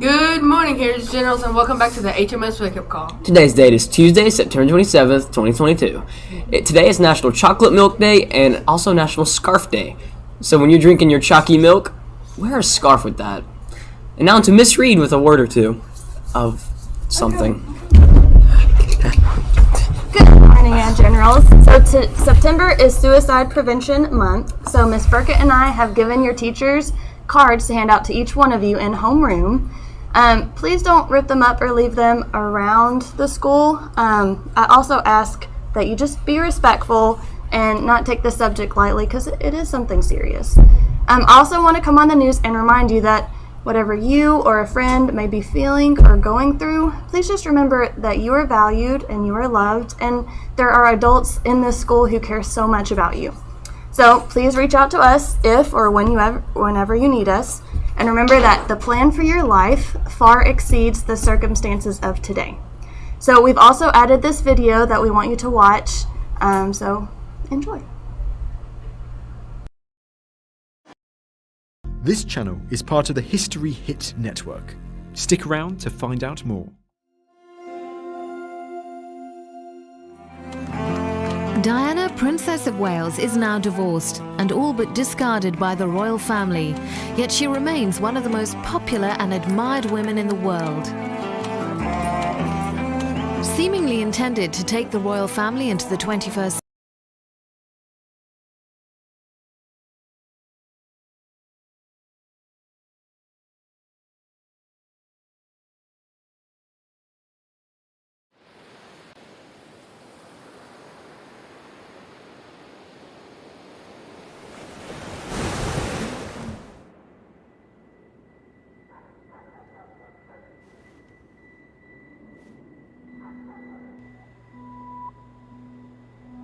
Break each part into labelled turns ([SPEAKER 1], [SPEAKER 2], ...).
[SPEAKER 1] Good morning, here's Generals, and welcome back to the HMS Wake-Up Call.
[SPEAKER 2] Today's date is Tuesday, September 27th, 2022. Today is National Chocolate Milk Day and also National Scarf Day. So when you're drinking your chalky milk, wear a scarf with that. And now to Miss Reed with a word or two of something.
[SPEAKER 3] Good morning, Generals. So September is Suicide Prevention Month, so Miss Burkett and I have given your teachers cards to hand out to each one of you in homeroom. Please don't rip them up or leave them around the school. I also ask that you just be respectful and not take the subject lightly because it is something serious. I also want to come on the news and remind you that whatever you or a friend may be feeling or going through, please just remember that you are valued and you are loved, and there are adults in this school who care so much about you. So please reach out to us if or whenever you need us. And remember that the plan for your life far exceeds the circumstances of today. So we've also added this video that we want you to watch. So enjoy.
[SPEAKER 4] This channel is part of the History Hit Network. Stick around to find out more.
[SPEAKER 5] Diana, Princess of Wales, is now divorced and all but discarded by the royal family, yet she remains one of the most popular and admired women in the world. Seemingly intended to take the royal family into the 21st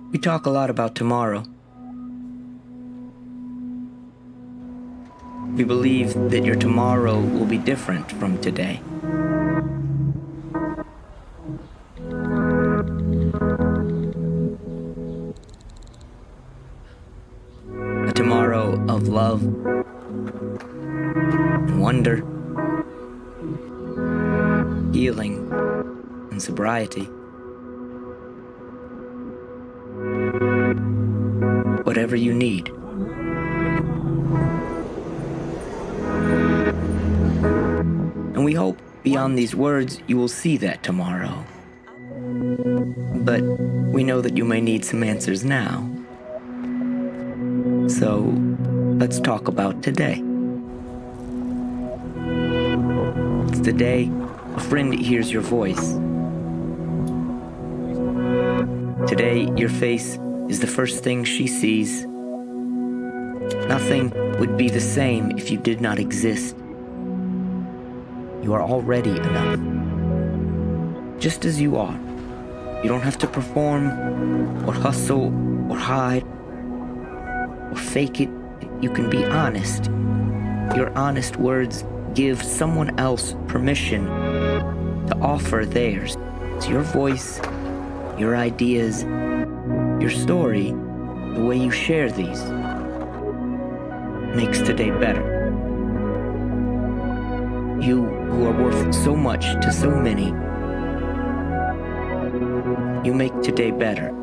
[SPEAKER 6] We talk a lot about tomorrow. We believe that your tomorrow will be different from today. A tomorrow of love and wonder, healing and sobriety. Whatever you need. And we hope beyond these words you will see that tomorrow. But we know that you may need some answers now. So let's talk about today. It's the day a friend hears your voice. Today your face is the first thing she sees. Nothing would be the same if you did not exist. You are already enough. Just as you are. You don't have to perform, or hustle, or hide, or fake it. You can be honest. Your honest words give someone else permission to offer theirs. It's your voice, your ideas, your story, the way you share these, makes today better. You who are worth so much to so many, you make today better.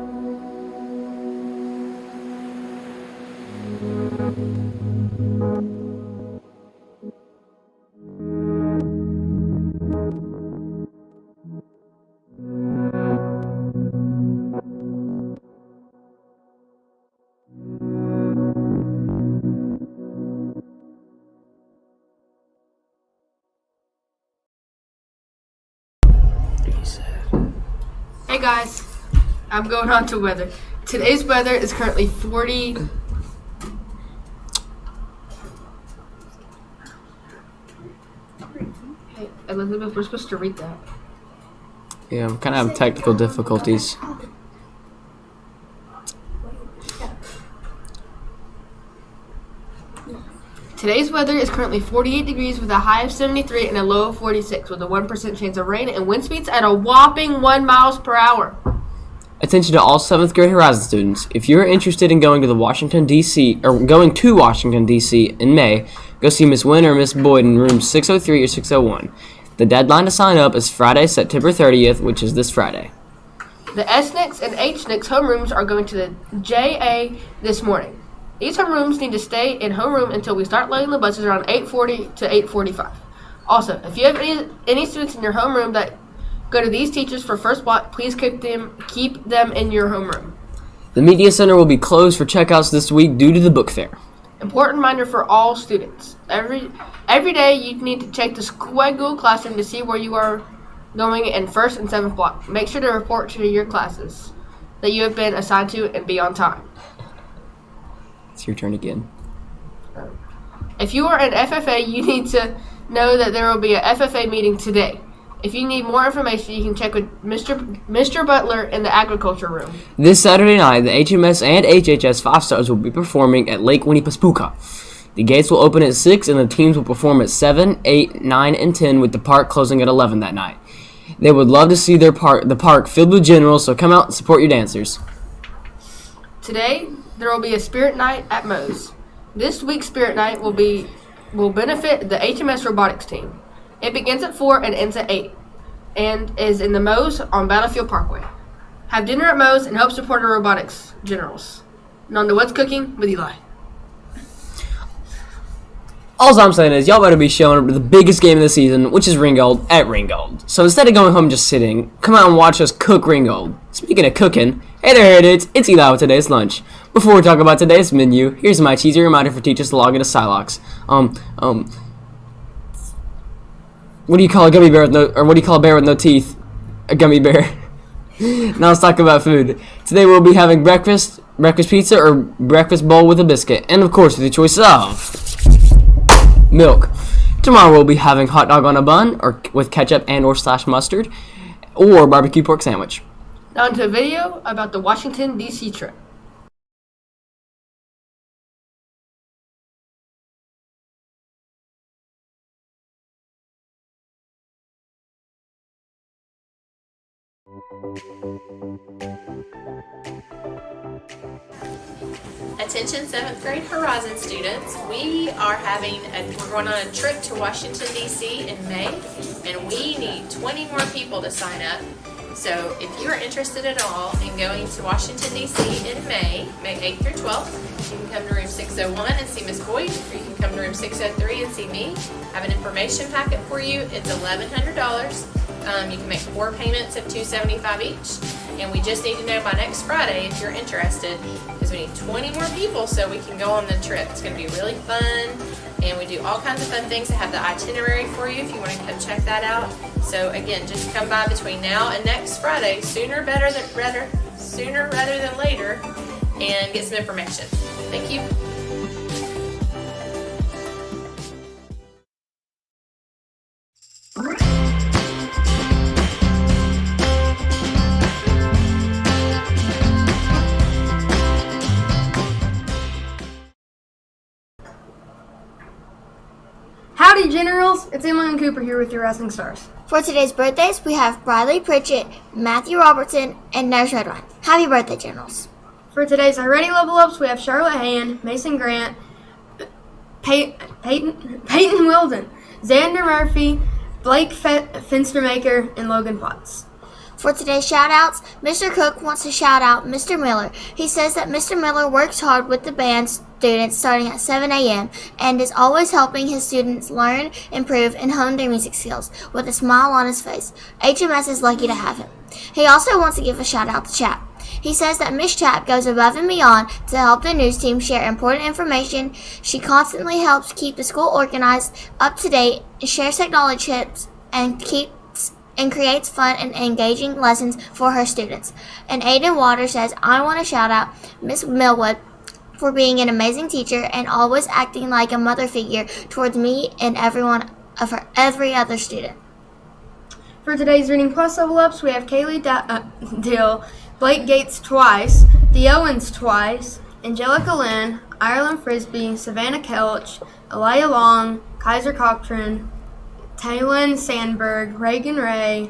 [SPEAKER 1] Hey guys, I'm going on to weather. Today's weather is currently 40. Hey, Elizabeth, we're supposed to read that.
[SPEAKER 2] Yeah, I'm kind of having technical difficulties.
[SPEAKER 1] Today's weather is currently 48 degrees with a high of 73 and a low of 46 with a 1% chance of rain and wind speeds at a whopping 1 miles per hour.
[SPEAKER 2] Attention to all 7th grade Horizon students. If you're interested in going to Washington, D.C. in May, go see Miss Wynn or Miss Boyd in room 603 or 601. The deadline to sign up is Friday, September 30th, which is this Friday.
[SPEAKER 1] The SNCS and HNCS homerooms are going to the JA this morning. These homerooms need to stay in homeroom until we start loading the buses around 8:40 to 8:45. Also, if you have any students in your homeroom that go to these teachers for first block, please keep them in your homeroom.
[SPEAKER 2] The Media Center will be closed for checkouts this week due to the book fair.
[SPEAKER 1] Important reminder for all students. Every day you need to check the Google Classroom to see where you are going in 1st and 7th block. Make sure to report to your classes that you have been assigned to and be on time.
[SPEAKER 2] It's your turn again.
[SPEAKER 1] If you are an FFA, you need to know that there will be a FFA meeting today. If you need more information, you can check with Mr. Butler in the agriculture room.
[SPEAKER 2] This Saturday night, the HMS and HHS 5 Stars will be performing at Lake Winnipesaukee. The gates will open at 6 and the teams will perform at 7, 8, 9, and 10 with the park closing at 11 that night. They would love to see the park filled with generals, so come out and support your dancers.
[SPEAKER 1] Today, there will be a spirit night at Moe's. This week's spirit night will benefit the HMS robotics team. It begins at 4 and ends at 8 and is in the Moe's on Battlefield Parkway. Have dinner at Moe's and help support our robotics generals. And on to What's Cooking with Eli.
[SPEAKER 2] All I'm saying is y'all better be showing up to the biggest game of the season, which is Ringgold at Ringgold. So instead of going home and just sitting, come out and watch us cook Ringgold. Speaking of cooking, hey there idiots, it's Eli with today's lunch. Before we talk about today's menu, here's my cheesy reminder for teachers to log into Silox. What do you call a gummy bear with no, or what do you call a bear with no teeth? A gummy bear. Now let's talk about food. Today we'll be having breakfast pizza, or breakfast bowl with a biscuit, and of course with the choice of milk. Tomorrow we'll be having hot dog on a bun, or with ketchup and or / mustard, or barbecue pork sandwich.
[SPEAKER 1] Now into a video about the Washington, D.C. trip.
[SPEAKER 7] Attention 7th grade Horizon students, we're going on a trip to Washington, D.C. in May, and we need 20 more people to sign up. So if you are interested at all in going to Washington, D.C. in May 8th through 12th, you can come to room 601 and see Miss Boyd, or you can come to room 603 and see me. I have an information packet for you. It's $1,100. You can make 4 payments of $275 each, and we just need to know by next Friday if you're interested, because we need 20 more people so we can go on the trip. It's going to be really fun, and we do all kinds of fun things. I have the itinerary for you if you want to come check that out. So again, just come by between now and next Friday, sooner rather than later, and get some information. Thank you.
[SPEAKER 8] Howdy, Generals! It's Emily and Cooper here with your Rising Stars.
[SPEAKER 9] For today's birthdays, we have Bradley Pritchett, Matthew Robertson, and Nurse Redwine. Happy birthday, Generals.
[SPEAKER 8] For today's Already Level Ups, we have Charlotte Hand, Mason Grant, Peyton Wilden, Xander Murphy, Blake Finstermaker, and Logan Potts.
[SPEAKER 9] For today's shout-outs, Mr. Cook wants to shout out Mr. Miller. He says that Mr. Miller works hard with the band students starting at 7 a.m. and is always helping his students learn, improve, and hone their music skills with a smile on his face. HMS is lucky to have him. He also wants to give a shout-out to Chap. He says that Miss Chap goes above and beyond to help the news team share important information. She constantly helps keep the school organized, up to date, shares technology tips, and creates fun and engaging lessons for her students. And Aiden Water says, I want to shout out Miss Millwood for being an amazing teacher and always acting like a mother figure towards me and every other student.
[SPEAKER 8] For today's Reading Plus Level Ups, we have Kaylee Dill, Blake Gates twice, the Owens twice, Angelica Lynn, Ireland Frisbee, Savannah Kelch, Elia Long, Kaiser Cochran, Taylin Sandberg, Reagan Ray,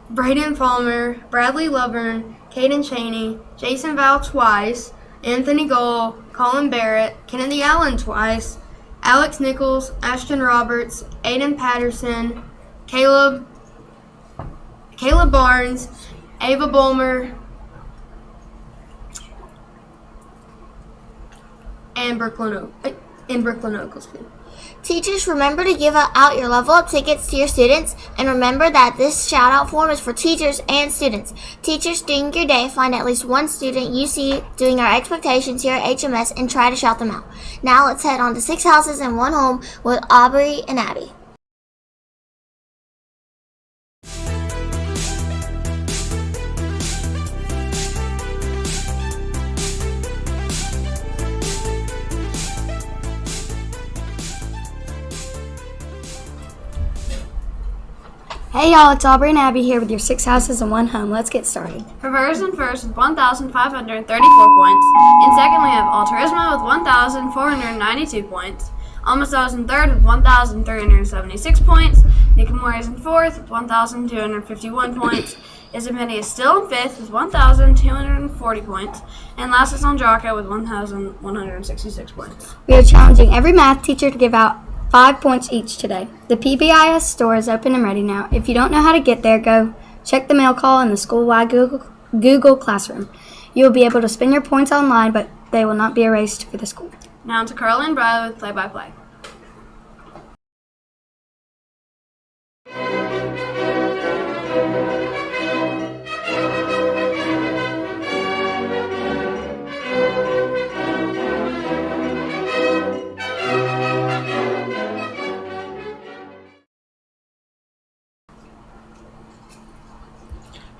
[SPEAKER 8] Braden Palmer, Bradley Lovern, Caden Cheney, Jason Val twice, Anthony Gold, Colin Barrett, Kennedy Allen twice, Alex Nichols, Ashton Roberts, Aiden Patterson, Caleb Barnes, Ava Bulmer, and Brooklyn Oaklesby.
[SPEAKER 9] Teachers, remember to give out your level up tickets to your students, and remember that this shout out form is for teachers and students. Teachers, during your day, find at least one student you see doing our expectations here at HMS and try to shout them out. Now let's head on to 6 houses and 1 home with Aubrey and Abby.
[SPEAKER 10] Hey y'all, it's Aubrey and Abby here with your 6 houses and 1 home. Let's get started.
[SPEAKER 8] Perverse in first with 1,534 points. In second, we have Altruismo with 1,492 points. Almost Us in third with 1,376 points. Nikamori is in fourth with 1,251 points. Isabini is still in fifth with 1,240 points. And last is Andraka with 1,166 points.
[SPEAKER 10] We are challenging every math teacher to give out 5 points each today. The PBIS store is open and ready now. If you don't know how to get there, go check the mail call in the school-wide Google Classroom. You will be able to spend your points online, but they will not be erased for the school.
[SPEAKER 8] Now to Carly and Briley with play-by-play.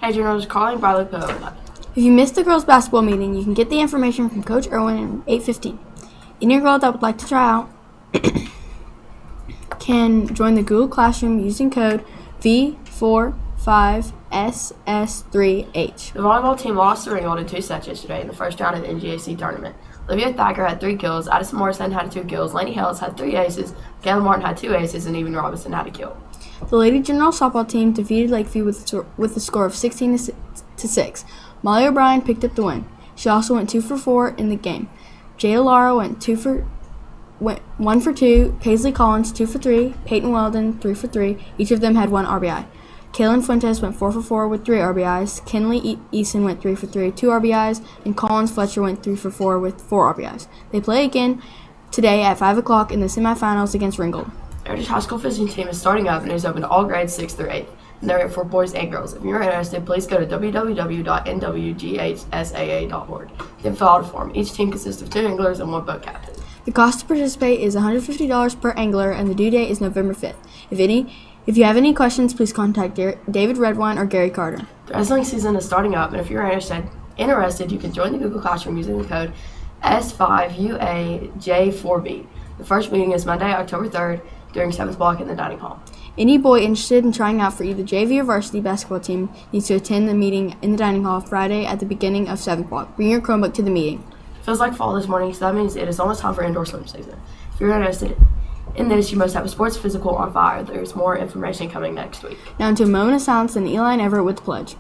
[SPEAKER 1] Hey, Generals, calling Briley Poe.
[SPEAKER 10] If you missed the girls' basketball meeting, you can get the information from Coach Irwin at 8:15. Any girl that would like to try out can join the Google Classroom using code V45SS3H.
[SPEAKER 1] The volleyball team lost to Ringgold in 2 sets yesterday in the first round of the NGAC tournament. Olivia Thacker had 3 kills, Addison Morrison had 2 kills, Lainey Hills had 3 aces, Kayla Martin had 2 aces, and even Robinson had a kill.
[SPEAKER 10] The Lady General softball team defeated Lakeview with a score of 16-6. Molly O'Brien picked up the win. She also went 2 for 4 in the game. Jada Lara went 1 for 2. Paisley Collins 2 for 3. Peyton Weldon 3 for 3. Each of them had 1 RBI. Kaylin Fuentes went 4 for 4 with 3 RBIs. Kenley Eason went 3 for 3, 2 RBIs, and Collins Fletcher went 3 for 4 with 4 RBIs. They play again today at 5 o'clock in the semifinals against Ringgold.
[SPEAKER 1] Heritage High School fishing team is starting up and is open to all grades 6 through 8. And they're for boys and girls. If you're interested, please go to www.nwghsaa.org. You can fill out a form. Each team consists of 2 anglers and 1 boat captain.
[SPEAKER 10] The cost to participate is $150 per angler, and the due date is November 5th. If you have any questions, please contact David Redwine or Gary Carter.
[SPEAKER 1] The wrestling season is starting up, and if you're interested, you can join the Google Classroom using the code S5UAJ4B. The first meeting is Monday, October 3rd, during 7th block in the dining hall.
[SPEAKER 10] Any boy interested in trying out for either JV or varsity basketball team needs to attend the meeting in the dining hall Friday at the beginning of 7th block. Bring your Chromebook to the meeting.
[SPEAKER 1] It feels like fall this morning, so that means it is almost time for indoor swim season. If you're interested in this, you must have a sports physical on file. There's more information coming next week.
[SPEAKER 10] Now into a moment of silence and Eli and Everett with the pledge.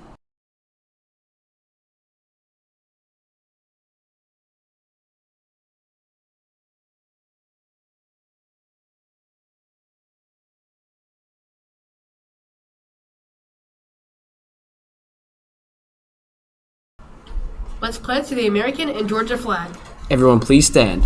[SPEAKER 1] Let's pledge to the American and Georgia flag.
[SPEAKER 2] Everyone please stand.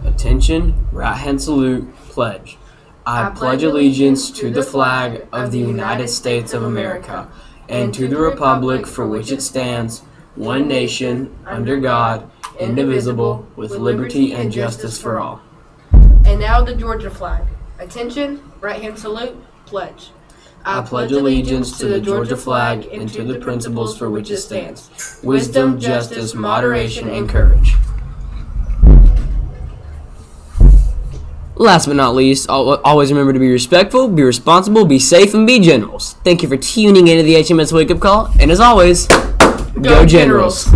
[SPEAKER 2] Attention, right hand salute, pledge. I pledge allegiance to the flag of the United States of America and to the republic for which it stands, one nation, under God, indivisible, with liberty and justice for all.
[SPEAKER 1] And now the Georgia flag. Attention, right hand salute, pledge.
[SPEAKER 2] I pledge allegiance to the Georgia flag and to the principles for which it stands. Wisdom, justice, moderation, and courage. Last but not least, always remember to be respectful, be responsible, be safe, and be generals. Thank you for tuning into the HMS Wake Up Call, and as always, go Generals!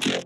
[SPEAKER 9] Yeah.